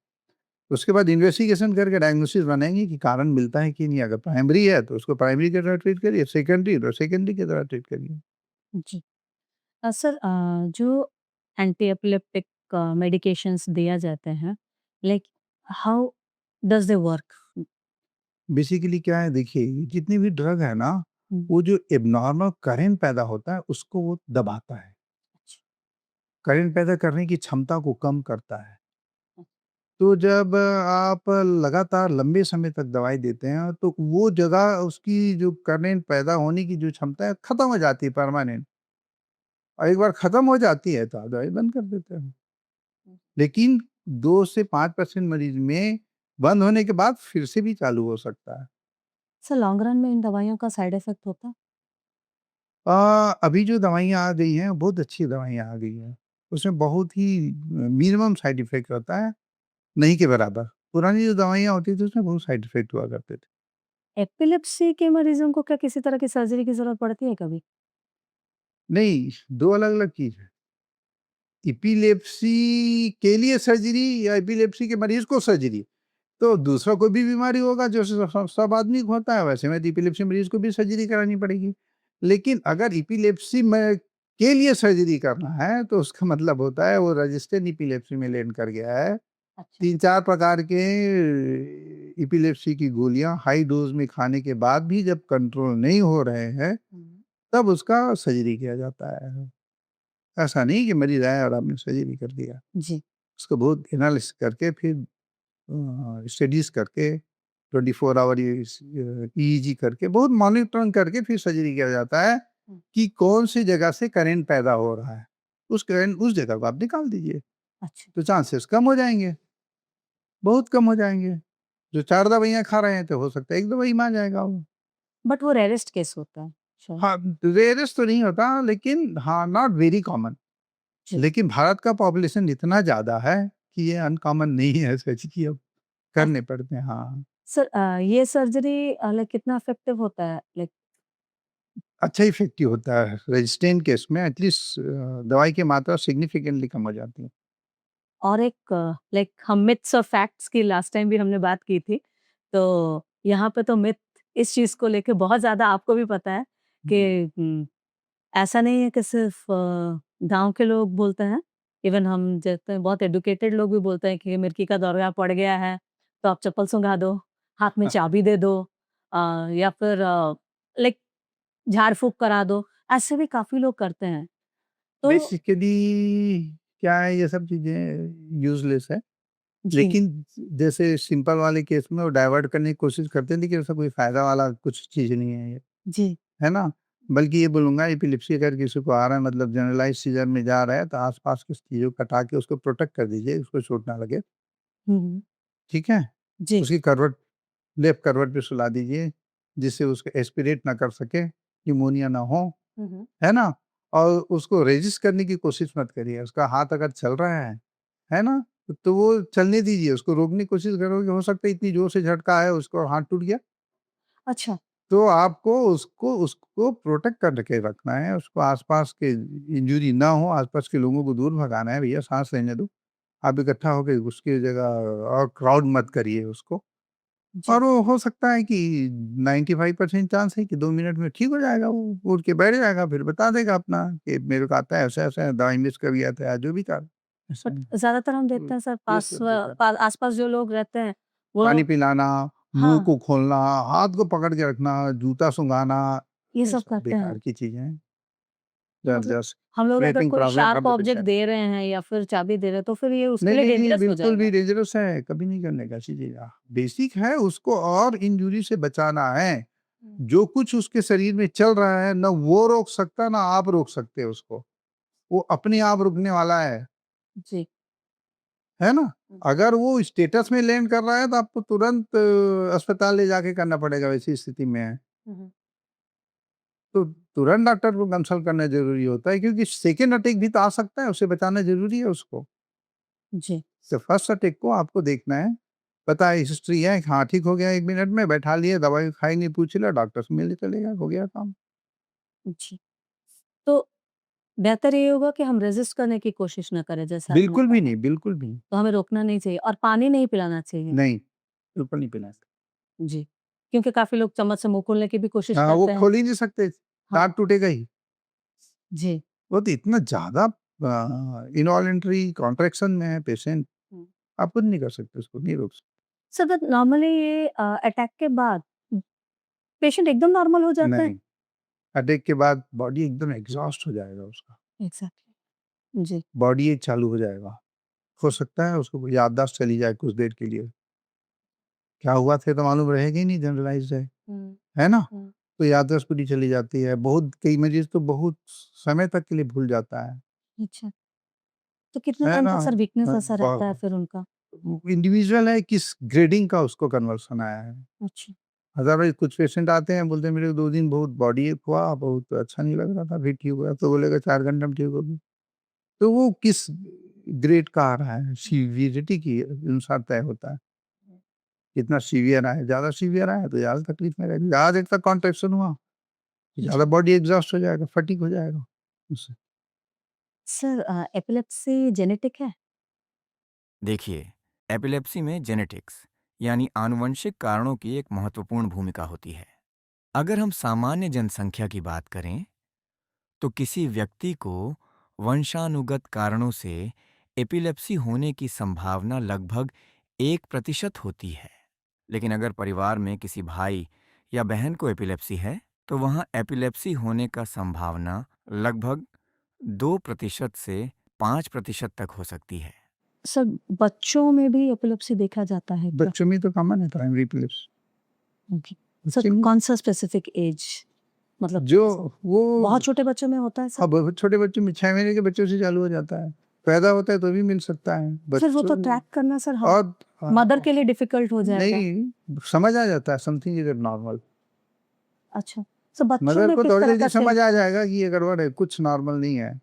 उसके बाद इन्वेस्टिगेशन करके डायग्नोसिस बनाएँगे कि कारण मिलता है कि नहीं, अगर प्राइमरी है तो उसको प्राइमरी की तरह ट्रीट करिए, सेकेंडरी तो सेकेंडरी की तरह ट्रीट करिए। जी। सर जो एंटी एपिलेप्टिक मेडिकेशंस दिया जाते हैं, like how does they work? Basically क्या है देखिए, ये जितनी भी ड्रग है ना, हुँ, वो जो एब्नॉर्मल करंट पैदा होता है उसको वो दबाता है। अच्छा, करंट पैदा करने की क्षमता को कम करता है। अच्छा। तो जब आप लगातार लंबे समय तक दवाई देते हैं तो वो जगह उसकी जो करंट पैदा होने की जो क्षमता है खत्म हो जाती है परमानेंट। और एक बार खत्म हो जाती है तो आप दवाई बंद कर देते हो। हुँ। लेकिन 2 से 5% मरीज में बंद होने के बाद फिर से भी चालू हो सकता है। सर लॉन्ग रन में इन दवाइयों का साइड इफ़ेक्ट होता है? अभी जो दवाइयाँ आ गई हैं, बहुत अच्छी दवाइयाँ आ गई हैं। उसमें बहुत ही मिनिमम साइड इफ़ेक्ट होता है, नहीं के बराबर। पुरानी जो दवाइयाँ होती थी उसमें बहुत साइड इफ़ेक्ट हुआ करते थे। एपिलेप्सी के मरीज़ों को क्या किसी तरह की सर्जरी की ज़रूरत पड़ती है कभी? नहीं, 2 अलग-अलग चीज़ है। एपिलेप्सी के लिए सर्जरी या एपिलेप्सी के मरीज़ को सर्जरी। तो दूसरा कोई भी बीमारी होगा जो सब आदमी को होता है, वैसे में एपिलेप्सी मरीज़ को भी सर्जरी करानी पड़ेगी। लेकिन अगर एपिलेप्सी में के लिए सर्जरी करना है, तो उसका मतलब होता है वो रेज़िस्टेंट एपिलेप्सी में लैंड कर गया है। अच्छा। 3-4 प्रकार के एपिलेप्सी की गोलियाँ हाई डोज़ में खाने के बाद भी जब कंट्रोल नहीं हो रहे हैं, हुँ। तब उसका सर्जरी किया जाता है। ऐसा नहीं कि मरीज़ आया और आपने सर्जरी कर दिया। जी। उसको बहुत एनालिसिस करके फिर स्टडीज़ करके 24 आवर ईईजी करके बहुत मॉनिटरिंग करके फिर सर्जरी किया जाता है हुँ। कि कौन-सी जगह से करंट पैदा हो रहा है। उस जगह को आप निकाल दीजिए, अच्छा। तो चांसेस कम हो जाएँगे, बहुत कम हो जाएँगे। जो 4 दवाइयाँ खा रहे हैं तो हो सकता है 1 दवाई में आ जाएगा वो। बट वो रेयरेस्ट केस होता है शायद। हाँ, रेयरेस्ट तो नहीं होता लेकिन हाँ, नॉट वेरी कॉमन। जी। लेकिन भारत का पॉपुलेशन इतना ज़्यादा है कि ये अनकॉमन नहीं है सच कि अब करने पड़ते हैं। हाँ। सर ये सर्जरी लाइक कितना इफेक्टिव होता है? लाइक अच्छा इफ़ेक्टिव होता है, रेज़िस्टेंट केस में एटलीस्ट दवाई की मात्रा सिग्निफिकेंटली कम हो जाती है। और एक लाइक हम मिथ्स और फैक्ट्स की लास्ट टाइम भी हमने बात की थी। तो यहाँ पे तो मिथ इस चीज़ को लेके बहुत ज़्यादा आपको भी पता है हुँ। कि ऐसा नहीं है कि सिर्फ़ गाँव के लोग बोलते हैं। इवन हम जैसे बहुत एजुकेटेड लोग भी बोलते हैं कि मिर्गी का दौरा पड़ गया है, तो आप चप्पल सुंघा दो, हाथ में चाबी दे दो या फिर लाइक झाड़-फूँक करा दो, ऐसे भी काफ़ी लोग करते हैं। तो बेसिकली क्या है ये सब चीज़ें यूज़लेस है, जी, लेकिन जैसे सिंपल वाले केस में वो डाइवर्ट करने की कोशिश करते हैं, लेकिन ऐसा कोई फ़ायदा वाला कुछ चीज़ नहीं है ये, जी। है ना? बल्कि ये बोलूँगा एपिलेप्सी अगर किसी को आ रहा है मतलब जनरलाइज़ सीज़र में जा रहा है, तो आस-पास की चीज़ों को हटा के उसको प्रोटेक्ट कर दीजिए, उसको चोट ना लगे, हुँ, हुँ। ठीक है? जी। उसकी करवट लेफ्ट करवट पे सुला दीजिए, जिससे उसको एस्पिरेट ना कर सके, निमोनिया ना हो, हुँ, हुँ। है ना? और उसको रेज़िस्ट करने की कोशिश मत करिए, उसका हाथ अगर चल रहा है ना? तो वो चलने दीजिए, उसको रोकने की कोशिश करोगे हो सकता है इतनी ज़ोर से झटका है उसको हाथ टूट गया, अच्छा, तो आपको उसको उसको प्रोटेक्ट करके रखना है, उसको आस-पास के इंजरी ना हो, आस-पास के लोगों को दूर भगाना है, भैया साँस लेने दो। आप इकट्ठा होके उसकी जगह और क्राउड मत करिए उसको। जी। और वो हो सकता है कि 95% चांस है कि 2 मिनट में ठीक हो जाएगा वो, उठ के बैठ जाएगा, फिर बता देगा अपना कि मेरे को आता है ऐसा-ऐसा है, दवाई मिस कर गया था या जो भी था। ऐसा बट है। ज़्यादातर हम तो देखते हैं सर ये पास सब होता है। आस-पास जो लोग रहते हैं, वो पानी पिलाना, मुँह हाँ, को खोलना, हाथ को पकड़ के रखना, जूता सूँघाना, ये ये सब सब करते हैं। बेकार की चीज़ें हैं। तो मतलब जस्ट हम लोग अगर क्रिएटिंग कोई problem for sharp the object patient. दे रहे हैं या फिर चाबी दे रहे हैं, तो फिर ये उसके नहीं, लिए नहीं, नहीं, डेंजरस हो बिल्कुल भी जाएगा। डेंजरस है, कभी नहीं करने का चीज़ें बेसिक है उसको और इंजरी से बचाना है। हुँ। जो कुछ उसके शरीर में चल रहा है, ना वो रोक सकता, ना आप रोक सकते हो उसको। वो अपने आप रुकने वाला जी। है ना? हुँ, अगर वो स्टेटस में लैंड कर रहा है, तो आपको तुरंत अस्पताल ले जाके करना पड़ेगा वैसी स्थिति में है। हुँ, हुँ। तो तुरंत डॉक्टर को कंसल्ट करना ज़रूरी होता है क्योंकि सेकंड अटैक भी तो आ सकता है, उसे बचाना ज़रूरी है उसको। जी, तो फर्स्ट अटैक को आपको देखना है, पता है हिस्ट्री है, हाँ, ठीक हो गया 1 मिनट में, बैठा लिए, दवाई खाई नहीं, पूछ लिया, डॉक्टर से मिलने चले गए, हो गया काम। जी। तो बेहतर ये होगा कि हम रेज़िस्ट करने की कोशिश ना करें, जैसा आपने बिल्कुल भी कहा। नहीं, बिल्कुल भी नहीं। तो हमें रोकना नहीं चाहिए और पानी नहीं पिलाना चाहिए। नहीं, बिल्कुल नहीं पिलाना। जी, क्योंकि काफ़ी लोग चम्मच से मुँह खोलने की भी कोशिश हाँ, वो करते हैं। खोल ही नहीं सकते, हाँ, दाँत टूटेगा ही। जी। वो तो इतना ज़्यादा इनवॉलंटरी कॉन्ट्रैक्शन में है पेशेंट, हुँ। आप कुछ नहीं कर सकते उसको, नहीं रोक सकते। सर बट नॉर्मली ये अटैक के बाद पेशेंट एकदम नॉर्मल हो जाते हैं? नहीं, अटैक के बाद बॉडी एकदम एग्ज़ॉस्ट हो जाएगा उसका, एग्ज़ैक्टली। जी। बॉडी एक चालू हो जाएगा। हो सकता है उसको याददाश्त चली जाए कुछ देर के लिए। क्या हुआ था ये तो मालूम रहेगा ही नहीं, जनरलाइज़्ड हुँ, है ना? हुँ। तो याददाश्त पूरी चली जाती है। बहुत कई मरीज़ तो बहुत समय तक के लिए भूल जाता अच्छा, तो कितने है टाइम ना? तक सर वीकनेस अ, ऐसा रहता है ब फिर उनका? वो इंडिविजुअल है किस ग्रेडिंग का उसको कन्वर्शन आया है। अच्छा, अदरवाइज़ कुछ पेशेंट आते हैं बोलते हैं मेरे को 2 दिन बहुत बॉडी एक हुआ, बहुत अच्छा नहीं लग रहा था, फिर ठीक हुआ। तो बोलेगा 4 घंटे में ठीक हो गई। तो वो किस ग्रेड का आ रहा है, सीवियरिटी के अनुसार तय होता है। कितना सीवियर आया, ज़्यादा सीवियर आया तो ज़्यादा तकलीफ में रहेगी, ज़्यादा देर तक कॉन्ट्रैक्शन हुआ, ज़्यादा जी। बॉडी एग्ज़ॉस्ट हो जाएगा, फटीग हो जाएगा उससे। सर एपिलेप्सी जेनेटिक है? देखिए, एपिलेप्सी में जेनेटिक्स यानी आनुवंशिक कारणों की एक महत्वपूर्ण भूमिका होती है। अगर हम सामान्य जनसंख्या की बात करें, तो किसी व्यक्ति को वंशानुगत कारणों से एपिलेप्सी होने की संभावना लगभग 1% होती है। लेकिन अगर परिवार में किसी भाई या बहन को एपिलेप्सी है, तो वहाँ एपिलेप्सी होने का संभावना लगभग 2% से 5% तक हो सकती है। सर बच्चों में भी एपिलेप्सी देखा जाता है क्या? बच्चों में तो कॉमन है प्राइमरी एपिलेप्सी। ओके। बच्चे सर में कौन-सा स्पेसिफिक एज मतलब जो वो बहुत छोटे बच्चों में होता है सर? हाँ, बहुत छोटे बच्चों में 6 महीने के बच्चों से चालू हो जाता है। पैदा होता है तो भी मिल सकता है। फिर वो तो बच्चों ट्रैक करना सर हम और मदर के लिए डिफिकल्ट हो जाएगा। नहीं, समझ आ जाता है समथिंग इज़ नॉर्मल। अच्छा, सो बच्चों मदर में को किस थोड़ी तरह जल्दी का समझ आ जाएगा कि ये गड़बड़ है, कुछ नॉर्मल नहीं है।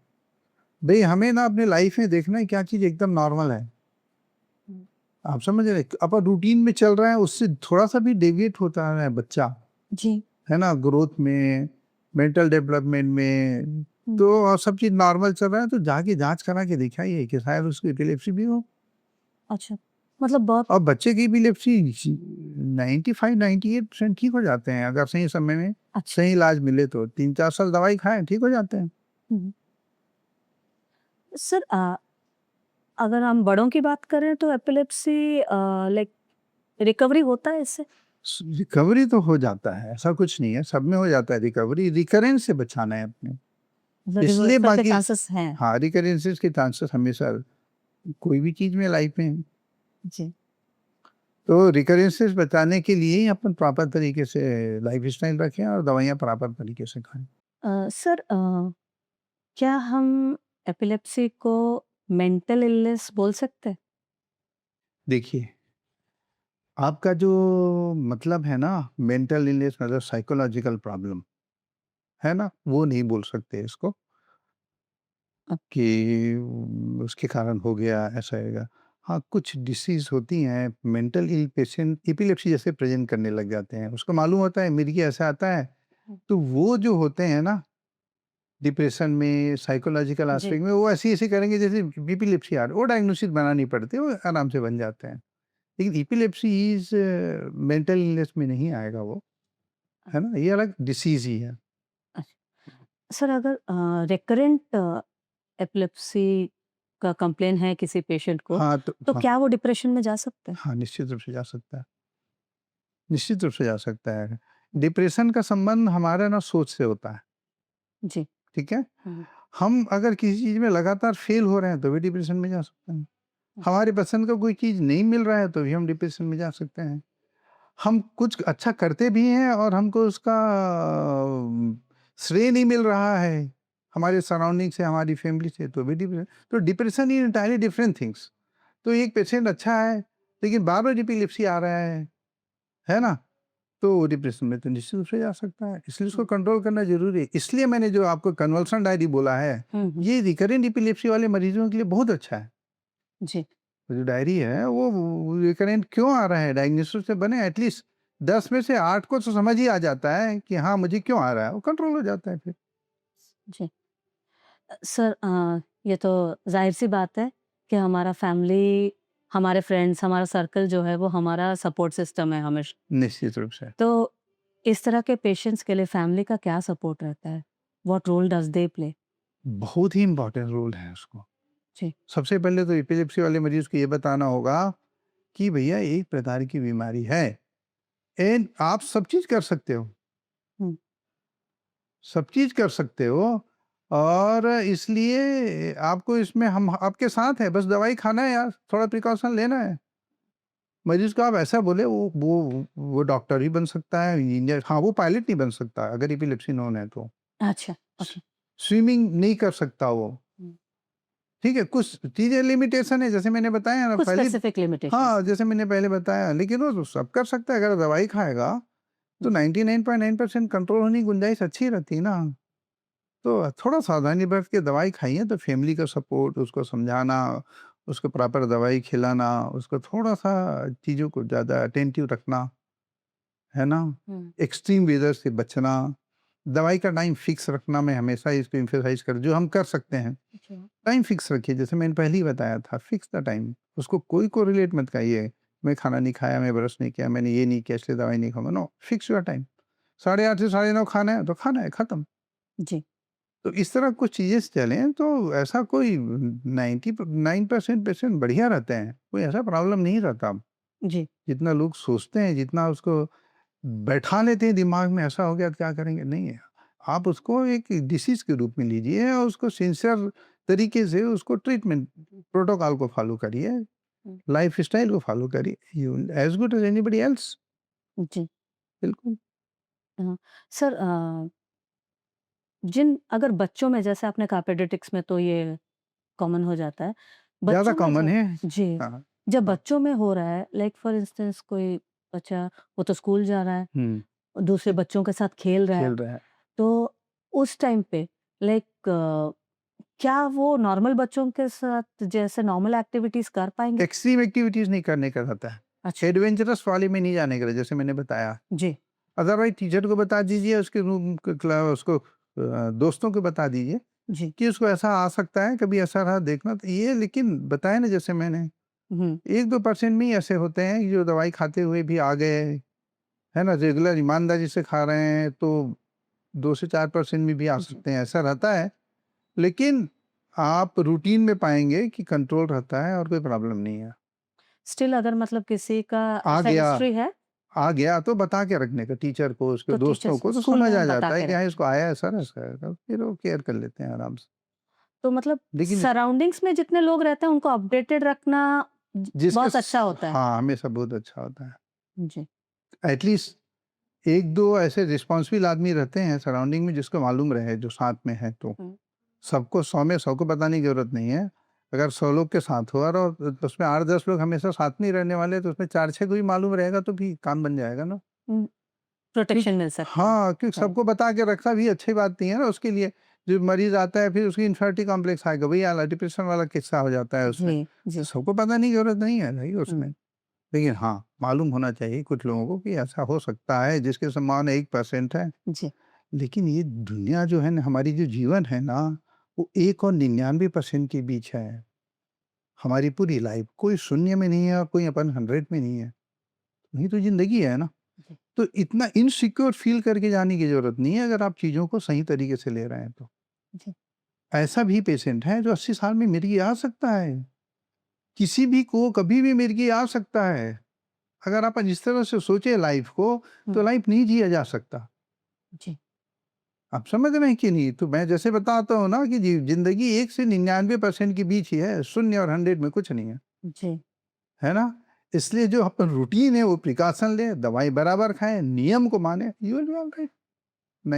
भई हमें ना अपने लाइफ में देखना है क्या चीज़ एकदम नॉर्मल है। हुँ। आप समझ रहे हैं? अपन रूटीन में चल रहे हैं, उससे थोड़ा-सा भी डेविएट होता है बच्चा, जी। है ना? ग्रोथ में, मेंटल डेवलपमेंट में, हुँ। तो सब चीज़ नॉर्मल चल रहा है तो जाके जाँच करा के दिखाइए कि शायद उसको एपिलेप्सी भी हो। अच्छा, मतलब बहुत और बच्चे की एपिलेप्सी 95-98% ठीक हो जाते हैं अगर सही समय में अच्छा। सही इलाज मिले तो। 3-4 साल दवाई खाएँ, ठीक हो जाते हैं। हुँ। सर अगर हम बड़ों की बात करें तो एपिलेप्सी लाइक रिकवरी होता है इससे? रिकवरी तो हो जाता है, ऐसा कुछ नहीं है, सब में हो जाता है रिकवरी, रिकरेंस से बचाना है अपने। मतलब इसलिए रिवर्सल के बाकी चांसेस हैं? हाँ, रिकरेंसेस के चांसेस हमेशा कोई भी चीज़ में लाइफ में, जी। तो रिकरेंसेस बचाने के लिए ही अपन प्रॉपर तरीके से लाइफ़स्टाइल रखें और दवाइयाँ प्रॉपर तरीके से खाएँ। सर क्या हम एपिलेप्सी को मेंटल इलनेस बोल सकते हैं? देखिए, आपका जो मतलब है ना मेंटल इलनेस मतलब साइकोलॉजिकल प्रॉब्लम, है ना? वो नहीं बोल सकते इसको कि उसके कारण हो गया, ऐसा होगा। हाँ, कुछ डिसीज़ होती हैं, मेंटल इल पेशेंट एपिलेप्सी जैसे प्रेज़ेंट करने लग जाते हैं। उसको मालूम होता है मिर्गी ऐसा आता है, हुँ। तो वो जो होते हैं ना डिप्रेशन में, साइकोलॉजिकल जी। एस्पेक्ट में, वो ऐसे-ऐसे करेंगे जैसे एपिलेप्सी आ रहा है। वो डायग्नोसिस बनानी पड़ती है, वो आराम से बन जाते हैं। लेकिन एपिलेप्सी इज़ मेंटल इलनेस में नहीं आएगा वो, है ना? ये अलग डिसीज़ ही है। अच्छा। सर अगर रिकरेंट एपिलेप्सी का कंप्लेन है किसी पेशेंट को, हाँ, तो हाँ, क्या वो डिप्रेशन में जा सकते हैं? हाँ, निश्चित रूप से जा सकता है। निश्चित रूप से जा सकता है। डिप्रेशन का संबंध हमारा ना सोच से होता है, जी। ठीक है? हुँ, हम अगर किसी चीज़ में लगातार फेल हो रहे हैं तो भी डिप्रेशन में जा सकते हैं। हुँ। हमारी पसंद का कोई चीज़ नहीं मिल रहा है तो भी हम डिप्रेशन में जा सकते हैं। हम कुछ अच्छा करते भी हैं और हमको उसका श्रेय नहीं मिल रहा है, हमारे सराउंडिंग से, हमारी फैमिली से तो भी डिप्रेशन, तो depression is entirely different things. तो एक पेशेंट अच्छा है, लेकिन बार-बार एपिलेप्सी आ रहा है ना? तो वो डिप्रेशन में तो निश्चित रूप से जा सकता है, इसलिए उसको हुँ। कंट्रोल करना ज़रूरी है। इसलिए मैंने जो आपको कन्वल्सन डायरी बोला है, हुँ, हुँ। ये रिकरेंट एपिलेप्सी वाले मरीज़ों के लिए बहुत अच्छा है। जी। वो जो डायरी है वो रिकरेंट क्यों आ रहा है, डायग्नोसिस से बने एटलीस्ट 10 में से 8 को तो समझ ही आ जाता है कि हाँ, मुझे क्यों आ रहा है, वो कंट्रोल हो जाता है फिर। जी। सर ये तो ज़ाहिर-सी बात है कि हमारा फैमिली, हमारे फ्रेंड्स, हमारा सर्कल जो है वो हमारा सपोर्ट सिस्टम है हमेशा। निश्चित रूप से। तो इस तरह के पेशेंट्स के लिए फैमिली का क्या सपोर्ट रहता है? What role does they play? बहुत ही इम्पोर्टेंट रोल है उसको। जी। सबसे पहले तो एपिलेप्सी वाले मरीज़ को ये बताना होगा कि भैया एक प्रकार की बीमारी है एंड आप सब चीज़ कर सकते हो। हुँ। सब चीज़ कर सकते हो और इसलिए आपको इसमें हम आपके साथ हैं, बस दवाई खाना है यार, थोड़ा प्रिकॉशन लेना है। मरीज़ को आप ऐसा बोले वो डॉक्टर ही बन सकता है, इंजीनियर हाँ, वो पायलट नहीं बन सकता अगर एपिलेप्सी नोन है तो। अच्छा, स ओके। स्विमिंग नहीं कर सकता वो, हुँ। ठीक है? कुछ चीज़ें लिमिटेशन है जैसे मैंने बताया ना कुछ पहले स्पेसिफिक लिमिटेशंस हाँ, हैं। जैसे मैंने पहले बताया लेकिन वो तो सब कर सकता है अगर दवाई खाएगा, तो जी। 99.9% कंट्रोल होने की गुंजाइश अच्छी रहती है ना। तो थोड़ा सावधानी बरत के दवाई खाइए, तो फैमिली का सपोर्ट, उसको समझाना, उसको प्रॉपर दवाई खिलाना, उसको थोड़ा-सा चीज़ों को ज़्यादा अटेंटिव रखना, है ना? हुँ। एक्सट्रीम वेदर से बचना, दवाई का टाइम फिक्स रखना, मैं हमेशा इसको एम्फसाइज़ कर जो हम कर सकते हैं। अच्छा। टाइम फिक्स रखिए, जैसे मैंने पहले ही बताया था, फिक्स द टाइम। उसको कोई कोरिलेट मत करिए, मैं खाना नहीं खाया, मैं ब्रश नहीं किया, मैंने ये नहीं किया इसलिए दवाई नहीं खाऊँगा, नो, फिक्स योर टाइम। 8:30 से 9:30 खाना है, तो खाना है, खत्म। जी, तो इस तरह कुछ चीज़ें चलें, तो ऐसा कोई 99% पेशेंट बढ़िया रहते हैं, कोई ऐसा प्रॉब्लम नहीं रहता। जी, जितना लोग सोचते हैं, जितना उसको बैठा लेते हैं दिमाग में, ऐसा हो गया तो क्या करेंगे, नहीं है। आप उसको एक डिसीज़ के रूप में लीजिए और उसको सिंसियर तरीके से उसको ट्रीटमेंट प्रोटोकॉल को फ़ॉलो करिए, हुँ, लाइफ़स्टाइल को फ़ॉलो करिए, you will as good as anybody else. जी। बिल्कुल, अ, सर जिन अगर बच्चों में जैसे आपने कहा पीडियाट्रिक्स में तो ये कॉमन हो जाता है। ज़्यादा बच्चों में कॉमन जब है। जी, हाँ, जब हाँ। बच्चों में हो रहा है लाइक फॉर इंस्टेंस कोई बच्चा वो तो स्कूल जा रहा है, हुँ, दूसरे बच्चों के साथ खेल रहा है, खेल रहा है। तो उस टाइम पे लाइक क्या वो नॉर्मल बच्चों के साथ जैसे नॉर्मल एक्टिविटीज़ कर पाएँगे? एक्सट्रीम एक्टिविटीज़ नहीं करने का रहता है। अच्छा, एडवेंचरस वाले में नहीं जाने का, जैसे मैंने बताया। जी, अदरवाइज़ टीचर को बता दीजिए, उसके रूम क क्ला उसको दोस्तों को बता दीजिए जी, कि उसको ऐसा आ सकता है, कभी ऐसा रहा देखना। तो ये लेकिन बताया ना, जैसे मैंने हुँ, 1-2% में ही ऐसे होते हैं जो दवाई खाते हुए भी आ गए, है ना? रेगुलर ईमानदारी से खा रहे हैं, तो 2 से 4% में भी आ जी। सकते हैं, ऐसा रहता है। लेकिन आप रूटीन में पाएँगे कि कंट्रोल रहता है और कोई प्रॉब्लम नहीं है। स्टिल अगर मतलब किसी का आ ऐसा गया हिस्ट्री है, आ गया तो बता के रखने का टीचर को, उसके तो दोस्तों टीचर्स को, तो स्कूल समझ आ में बता जाता है के कि हाँ, रखें। इसको आया है सर, ऐसा है, तो फिर वो केयर कर लेते हैं आराम से। तो मतलब लेकिन इस सराउंडिंग्स में जितने लोग रहते हैं उनको अपडेटेड रखना जिसके बहुत अच्छा स होता है। हाँ, हमेशा बहुत अच्छा होता है। जी। एटलीस्ट 1-2 ऐसे रिस्पॉन्सिबल आदमी रहते हैं सराउंडिंग में, जिसको मालूम रहे, जो साथ में है तो। हुँ, सबको 100 में 100 को बताने की ज़रूरत नहीं है। अगर 100 लोग के साथ हो और उसमें 8-10 लोग हमेशा साथ में ही रहने वाले हैं, तो उसमें 4-6 को भी मालूम रहेगा तो भी काम बन जाएगा ना। हुँ, क्योंकि प्रोटेक्शन मिल सकता है। हाँ, क्योंकि राइट। सबको बता के रखना भी अच्छी बात नहीं है ना उसके लिए। जो मरीज़ आता है फिर उसकी इन्फर्टिलिटी कॉम्प्लेक्स आएगा, वही वाला डिप्रेशन वाला किस्सा हो जाता है उसमें। जी, तो जी। सबको बताने की ज़रूरत नहीं है भई हुँ, उसमें। लेकिन हाँ, मालूम होना चाहिए कुछ लोगों को कि ऐसा हो सकता है, जिसकी संभावना 1% है। जी, लेकिन ये दुनिया जो है ना, हमारी जो जीवन है ना, वो 1 और 99% के बीच है। हमारी पूरी लाइफ़ कोई शून्य में नहीं है और कोई अपन 100 में नहीं है। यही तो ज़िंदगी है ना। जी, तो इतना इनसिक्योर फ़ील करके जाने की ज़रूरत नहीं है, अगर आप चीज़ों को सही तरीके से ले रहे हैं तो। जी, ऐसा भी पेशेंट है जो 80 साल में मिर्गी आ सकता है। किसी भी को कभी भी मिर्गी आ सकता है। अगर आप इस तरह से सोचे लाइफ़ को, हुँ, तो लाइफ़ नहीं जिया जा सकता। जी, आप समझ रहे हैं कि नहीं? तो मैं जैसे बताता हूँ ना कि ज़िंदगी 1 से 99% के बीच ही है, शून्य और 100 में कुछ नहीं है। जी। है ना? इसलिए जो अपन रूटीन है वो प्रिकॉशन लें, दवाई बराबर खाएँ, नियम को मानें, यू विल बी ऑलराइट।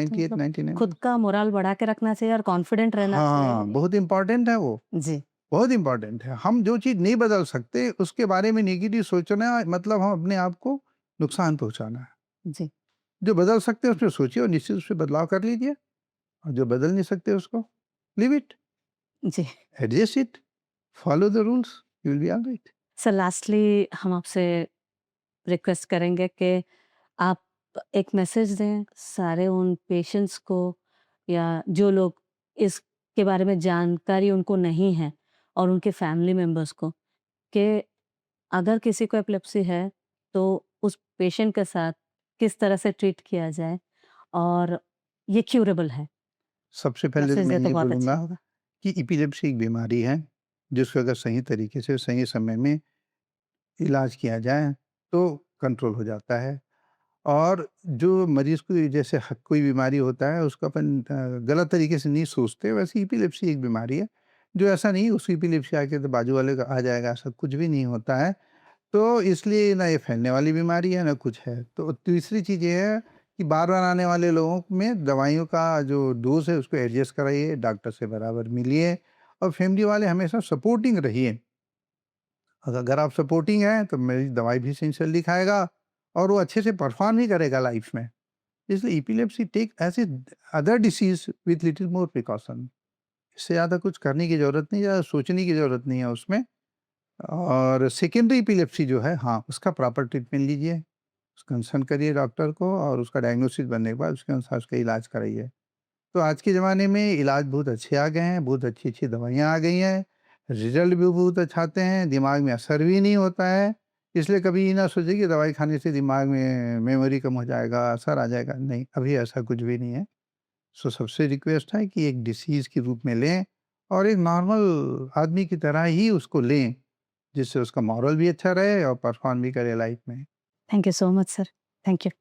तो 98 मतलब 99 खुद का मोरल बढ़ा के रखना चाहिए और कॉन्फिडेंट रहना हाँ, चाहिए। बहुत इम्पोर्टेंट है वो, जी, बहुत इम्पोर्टेंट है। हम जो चीज़ नहीं बदल सकते, उसके बारे में नेगेटिव सोचना मतलब हम अपने आप को नुकसान पहुँचाना है। जी, जो बदल सकते हैं उसमें सोचिए और निश्चित उसमें बदलाव कर लीजिए, और जो बदल नहीं सकते उसको लीव इट, जी। Adjust it, follow the rules, you will be alright. Sir lastly हम आपसे रिक्वेस्ट करेंगे कि आप एक मैसेज दें सारे उन पेशेंट्स को या जो लोग इसके बारे में जानकारी उनको नहीं है और उनके फैमिली मेंबर्स को कि अगर किसी को एपिलेप्सी है तो उस पेशेंट के साथ किस तरह से ट्रीट किया जाए और ये क्यूरेबल है। सबसे पहले तो मैसेज मैं दें तो ये बहुत अच्छा बोलूँगा होगा। कि एपिलेप्सी एक बीमारी है, जिसको अगर सही तरीके से, सही समय में इलाज किया जाए, तो कंट्रोल हो जाता है। और जो मरीज़ को ये जैसे कोई बीमारी होता है, उसको अपन गलत तरीके से नहीं सोचते, वैसे एपिलेप्सी एक बीमारी है, जो ऐसा नहीं उसको एपिलेप्सी आके तो बाजू वाले का आ जाएगा, ऐसा कुछ भी नहीं होता है। तो इसलिए ना ये फैलने वाली बीमारी है, ना कुछ है। तो तीसरी चीज़ ये है कि बार-बार आने वाले लोगों में दवाइयों का जो डोज़ है, उसको एडजस्ट कराइए, डॉक्टर से बराबर मिलिए और फैमिली वाले हमेशा सपोर्टिंग रहिए। अगर आप सपोर्टिंग हैं, तो मेरी दवाई भी सिंसियरली खाएगा और वो अच्छे से परफ़ॉर्म भी करेगा लाइफ़ में। इसलिए epilepsy take as a other disease with little more precaution. इससे ज़्यादा कुछ करने की ज़रूरत नहीं, ज़्यादा सोचने की ज़रूरत नहीं है उसमें। और सेकेंडरी एपिलेप्सी जो है, हाँ, उसका प्रॉपर ट्रीटमेंट लीजिए, कंसल्ट करिए डॉक्टर को और उसका डायग्नोसिस बनने के बाद उसके अनुसार उसका इलाज कराइए। तो आज के ज़माने में इलाज बहुत अच्छे आ गए हैं, बहुत अच्छी-अच्छी दवाइयाँ आ गई हैं, रिज़ल्ट भी बहुत अच्छा आते हैं, दिमाग में असर भी नहीं होता है। इसलिए कभी ये ना सोचिए कि दवाई खाने से दिमाग में मेमोरी कम हो जाएगा, असर आ जाएगा, नहीं, अभी ऐसा कुछ भी नहीं है। सो सबसे रिक्वेस्ट है कि एक डिसीज़ के रूप में लें और एक नॉर्मल आदमी की तरह ही उसको लें, जिससे उसका मॉरल भी अच्छा रहे और परफ़ॉर्म भी करे लाइफ़ में। Thank you so much sir. Thank you.